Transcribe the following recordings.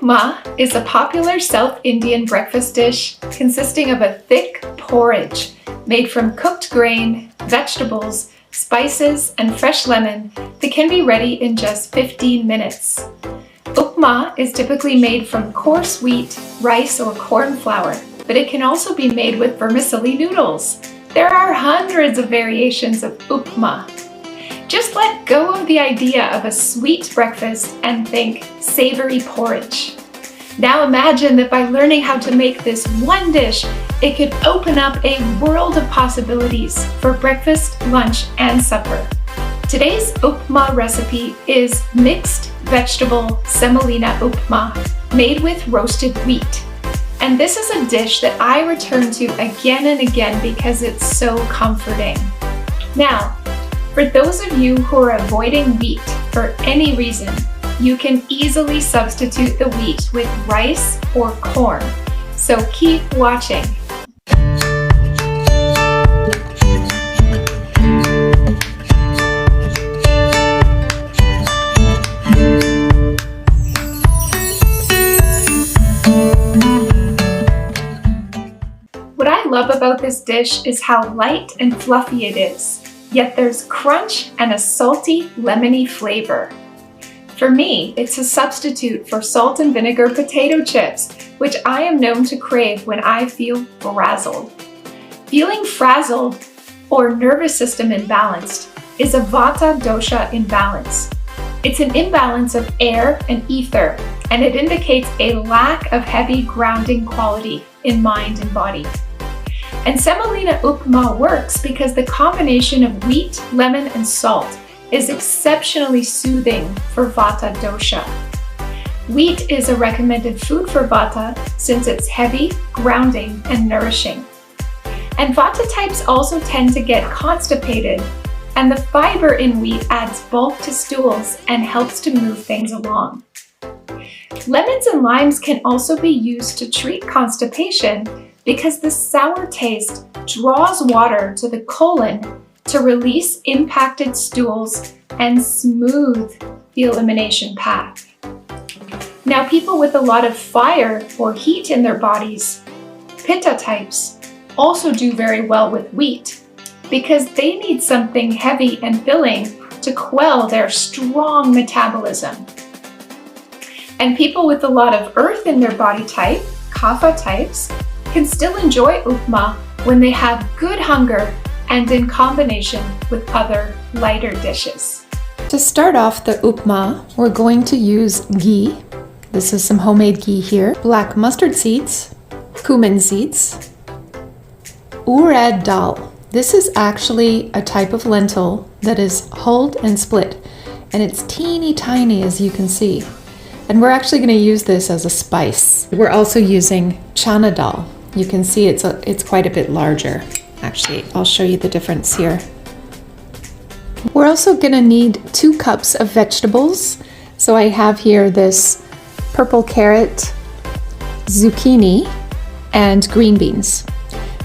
Upma is a popular South Indian breakfast dish consisting of a thick porridge made from cooked grain, vegetables, spices, and fresh lemon that can be ready in just 15 minutes. Upma is typically made from coarse wheat, rice, or corn flour, but it can also be made with vermicelli noodles. There are hundreds of variations of upma. Just let go of the idea of a sweet breakfast and think savory porridge. Now imagine that by learning how to make this one dish, it could open up a world of possibilities for breakfast, lunch, and supper. Today's upma recipe is mixed vegetable semolina upma made with roasted wheat. And this is a dish that I return to again and again because it's so comforting. Now, for those of you who are avoiding wheat for any reason, you can easily substitute the wheat with rice or corn. So keep watching. What I love about this dish is how light and fluffy it is. Yet there's crunch and a salty, lemony flavor. For me, it's a substitute for salt and vinegar potato chips, which I am known to crave when I feel frazzled. Feeling frazzled or nervous system imbalanced is a Vata dosha imbalance. It's an imbalance of air and ether, and it indicates a lack of heavy grounding quality in mind and body. And Semolina Upma works because the combination of wheat, lemon, and salt is exceptionally soothing for Vata dosha. Wheat is a recommended food for Vata since it's heavy, grounding, and nourishing. And Vata types also tend to get constipated, and the fiber in wheat adds bulk to stools and helps to move things along. Lemons and limes can also be used to treat constipation because the sour taste draws water to the colon to release impacted stools and smooth the elimination path. Now, people with a lot of fire or heat in their bodies, Pitta types, also do very well with wheat because they need something heavy and filling to quell their strong metabolism. And people with a lot of earth in their body type, Kapha types, can still enjoy upma when they have good hunger and in combination with other lighter dishes. To start off the upma, we're going to use ghee. This is some homemade ghee here. Black mustard seeds, cumin seeds, urad dal. This is actually a type of lentil that is hulled and split, and it's teeny tiny as you can see. And we're actually going to use this as a spice. We're also using chana dal. You can see it's quite a bit larger. Actually, I'll show you the difference here. We're also going to need 2 cups of vegetables. So I have here this purple carrot, zucchini, and green beans.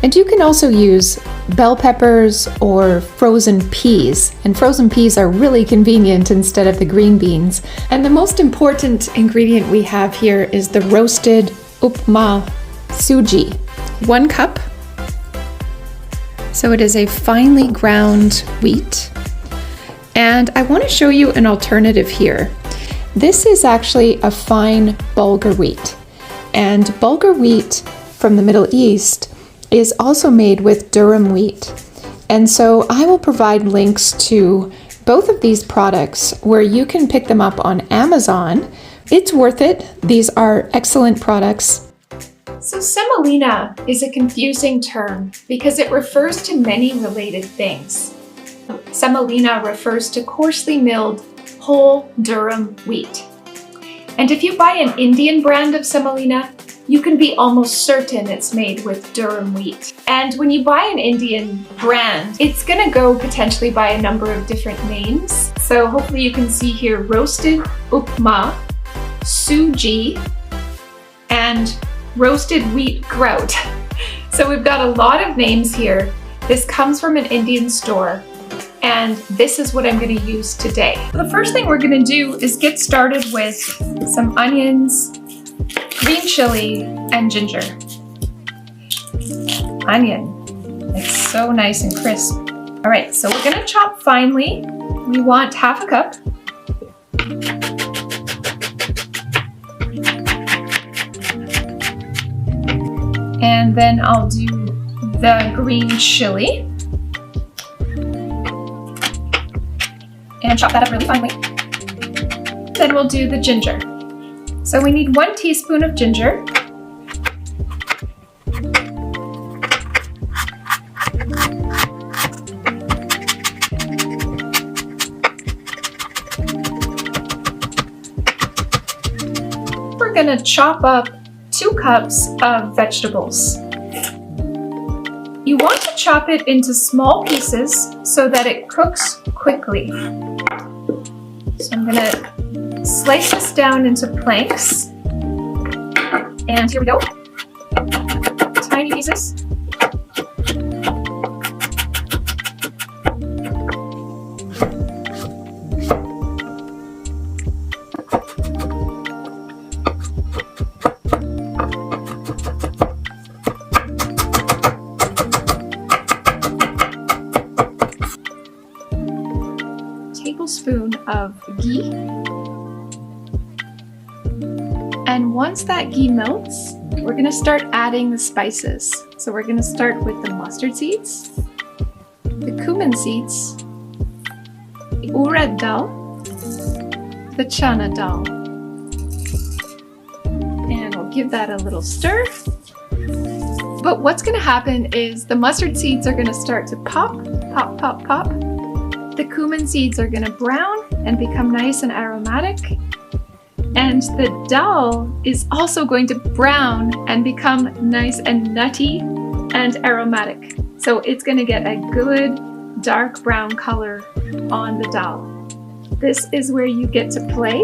And you can also use bell peppers or frozen peas. And frozen peas are really convenient instead of the green beans. And the most important ingredient we have here is the roasted upma suji. 1 cup. So it is a finely ground wheat. And I want to show you an alternative here. This is actually a fine bulgur wheat. And bulgur wheat from the Middle East is also made with durum wheat. And so I will provide links to both of these products where you can pick them up on Amazon. It's worth it. These are excellent products. So semolina is a confusing term because it refers to many related things. Semolina refers to coarsely milled whole durum wheat. And if you buy an Indian brand of semolina, you can be almost certain it's made with durum wheat. And when you buy an Indian brand, it's gonna go potentially by a number of different names. So hopefully you can see here roasted upma, suji, and roasted wheat grout. So we've got a lot of names here. This comes from an Indian store, and this is what I'm going to use today. The first thing we're going to do is get started with some onions green chili, and ginger. Onion. It's so nice and crisp. All right, so we're gonna chop finely. We want half a cup. And then I'll do the green chili. And chop that up really finely. Then we'll do the ginger. So we need 1 teaspoon of ginger. We're gonna chop up 2 cups of vegetables. You want to chop it into small pieces so that it cooks quickly. So I'm gonna slice this down into planks. And here we go. Tiny pieces. Tablespoon of ghee. And once that ghee melts, we're going to start adding the spices. So we're going to start with the mustard seeds, the cumin seeds, the urad dal, the chana dal. And we'll give that a little stir. But what's going to happen is the mustard seeds are going to start to pop, pop, pop, pop. The cumin seeds are going to brown and become nice and aromatic. And the dal is also going to brown and become nice and nutty and aromatic. So it's going to get a good dark brown color on the dal. This is where you get to play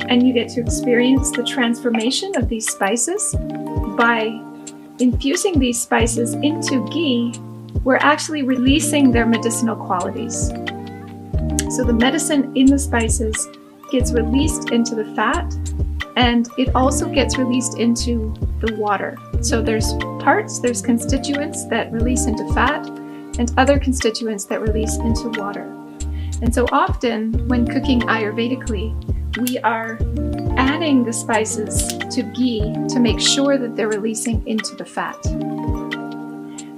and you get to experience the transformation of these spices. By infusing these spices into ghee, we're actually releasing their medicinal qualities. So the medicine in the spices gets released into the fat, and it also gets released into the water. So there's constituents that release into fat and other constituents that release into water. And so often when cooking Ayurvedically, we are adding the spices to ghee to make sure that they're releasing into the fat.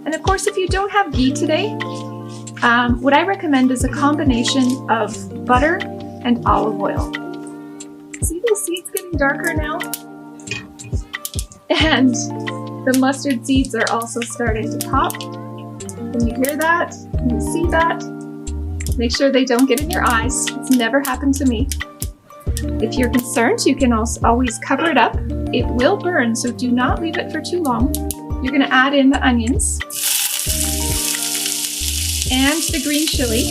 And of course, if you don't have ghee today, what I recommend is a combination of butter and olive oil. See the seeds getting darker now? And the mustard seeds are also starting to pop. Can you hear that? Can you see that? Make sure they don't get in your eyes. It's never happened to me. If you're concerned, you can also always cover it up. It will burn, so do not leave it for too long. You're going to add in the onions and the green chili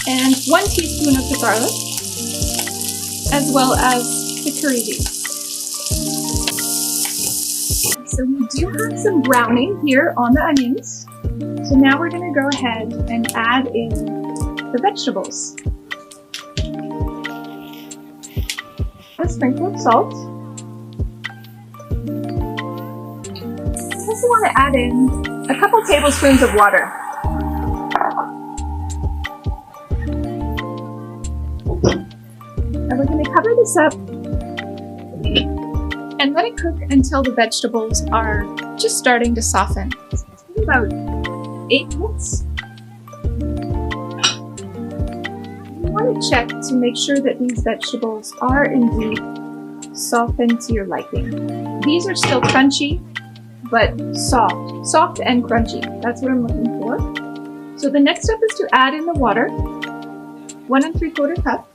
and 1 teaspoon of the garlic, as well as the curry leaves. So we do have some browning here on the onions. So now we're going to go ahead and add in the vegetables. A sprinkle of salt. I also want to add in a couple tablespoons of water. And we're going to cover this up and let it cook until the vegetables are just starting to soften. It's been about 8 minutes. You want to check to make sure that these vegetables are indeed softened to your liking. These are still crunchy, but soft and crunchy. That's what I'm looking for. So the next step is to add in the water, 1 3/4 cup.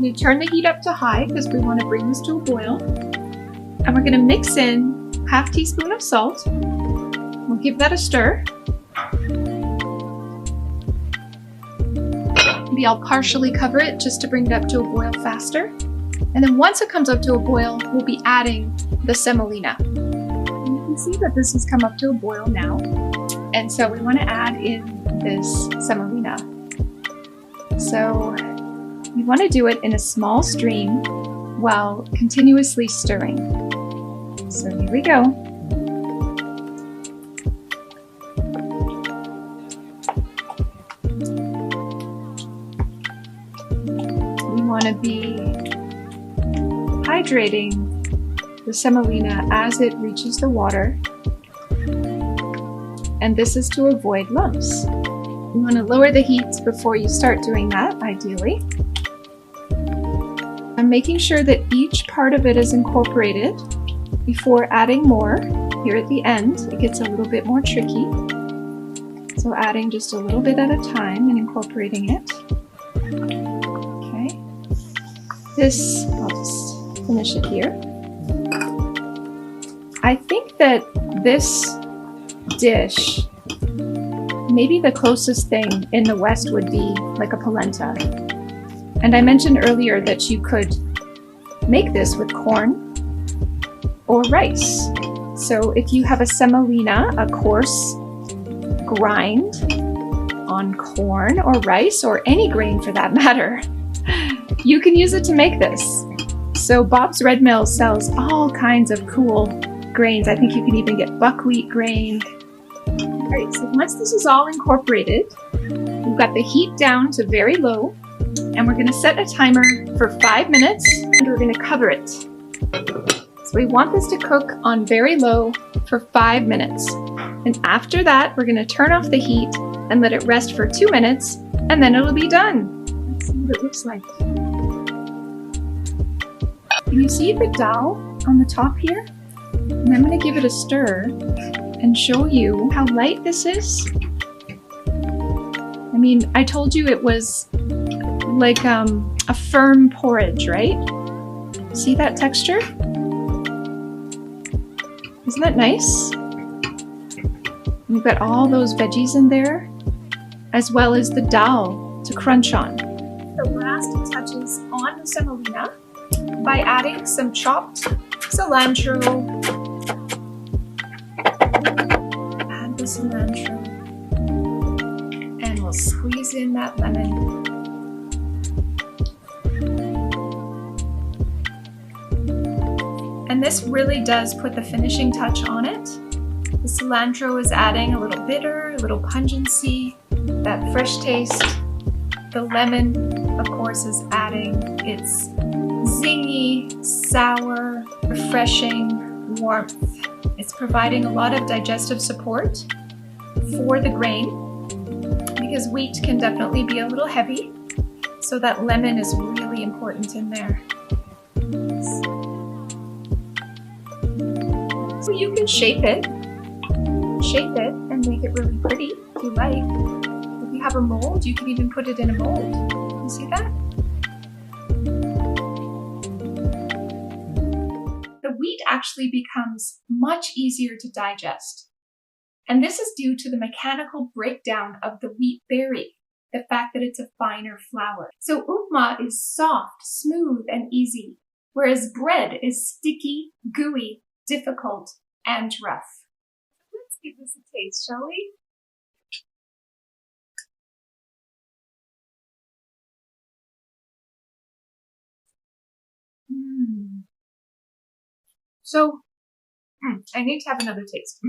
You turn the heat up to high because we want to bring this to a boil. And we're going to mix in 1/2 teaspoon of salt. We'll give that a stir. Maybe I'll partially cover it just to bring it up to a boil faster. And then once it comes up to a boil, we'll be adding the semolina. And you can see that this has come up to a boil now. And so we want to add in this semolina. So you want to do it in a small stream while continuously stirring. So here we go. We want to be hydrating the semolina as it reaches the water, and this is to avoid lumps. You want to lower the heat before you start doing that, ideally. I'm making sure that each part of it is incorporated before adding more. Here at the end, it gets a little bit more tricky. So adding just a little bit at a time and incorporating it. Okay. This, I'll just finish it here. I think that this dish, maybe the closest thing in the West would be like a polenta. And I mentioned earlier that you could make this with corn or rice. So if you have a semolina, a coarse grind on corn or rice, or any grain for that matter, you can use it to make this. So Bob's Red Mill sells all kinds of cool grains. I think you can even get buckwheat grain. All right, so once this is all incorporated, we've got the heat down to very low, and we're gonna set a timer for 5 minutes, and we're gonna cover it. So we want this to cook on very low for 5 minutes. And after that, we're gonna turn off the heat and let it rest for 2 minutes, and then it'll be done. Let's see what it looks like. Can you see the dal on the top here? And I'm gonna give it a stir and show you how light this is. I mean, I told you it was like a firm porridge, right? See that texture? Isn't that nice? We've got all those veggies in there, as well as the dal to crunch on. The last touches on the semolina by adding some chopped cilantro. Add the cilantro, and we'll squeeze in that lemon. And this really does put the finishing touch on it. The cilantro is adding a little bitter, a little pungency, that fresh taste. The lemon, of course, is adding its zingy, sour, refreshing warmth. It's providing a lot of digestive support for the grain, because wheat can definitely be a little heavy, so that lemon is really important in there. So you can shape it and make it really pretty if you like. If you have a mold, you can even put it in a mold. You see that? The wheat actually becomes much easier to digest. And this is due to the mechanical breakdown of the wheat berry, the fact that it's a finer flour. So upma is soft, smooth, and easy, whereas bread is sticky, gooey, difficult, and rough. Let's give this a taste, shall we? So, I need to have another taste.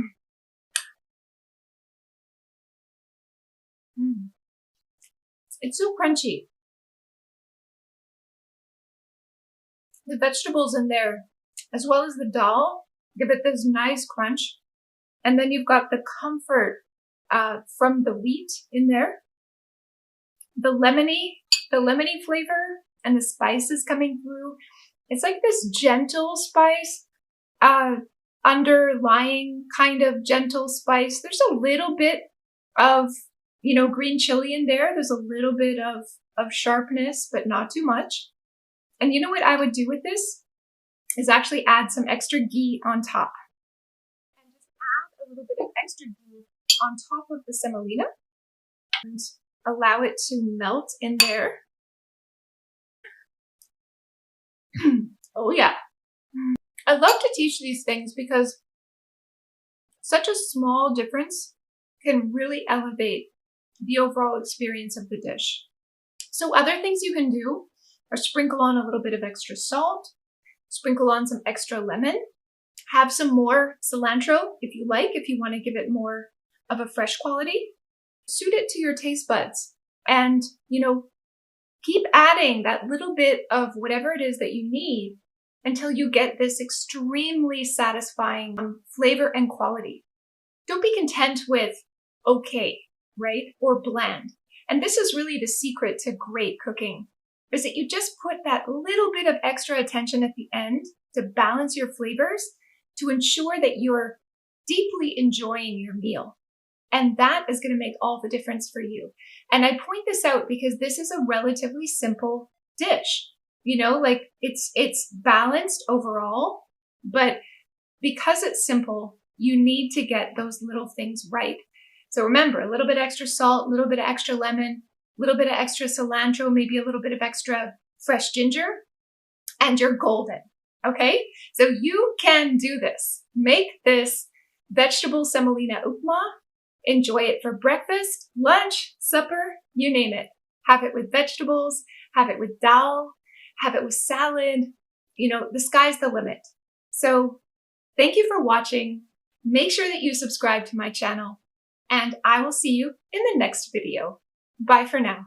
It's so crunchy. The vegetables in there, as well as the dal, give it this nice crunch. And then you've got the comfort from the wheat in there. The lemony flavor and the spices coming through. It's like this gentle spice, underlying kind of gentle spice. There's a little bit of, green chili in there. There's a little bit of sharpness, but not too much. And you know what I would do with this is actually add some extra ghee on top. And just add a little bit of extra ghee on top of the semolina and allow it to melt in there. Oh yeah. I love to teach these things because such a small difference can really elevate the overall experience of the dish. So other things you can do are sprinkle on a little bit of extra salt, Sprinkle on some extra lemon. Have some more cilantro if you like, if you want to give it more of a fresh quality. Suit it to your taste buds. And, keep adding that little bit of whatever it is that you need until you get this extremely satisfying flavor and quality. Don't be content with okay, right? Or bland. And this is really the secret to great cooking, is that you just put that little bit of extra attention at the end to balance your flavors to ensure that you're deeply enjoying your meal. And that is going to make all the difference for you. And I point this out because this is a relatively simple dish. It's balanced overall, but because it's simple, you need to get those little things right. So remember, a little bit extra salt, a little bit of extra lemon, a little bit of extra cilantro, maybe a little bit of extra fresh ginger, and you're golden. Okay? So you can do this. Make this vegetable semolina upma. Enjoy it for breakfast, lunch, supper, you name it. Have it with vegetables, have it with dal, have it with salad. The sky's the limit. So thank you for watching. Make sure that you subscribe to my channel, and I will see you in the next video. Bye for now.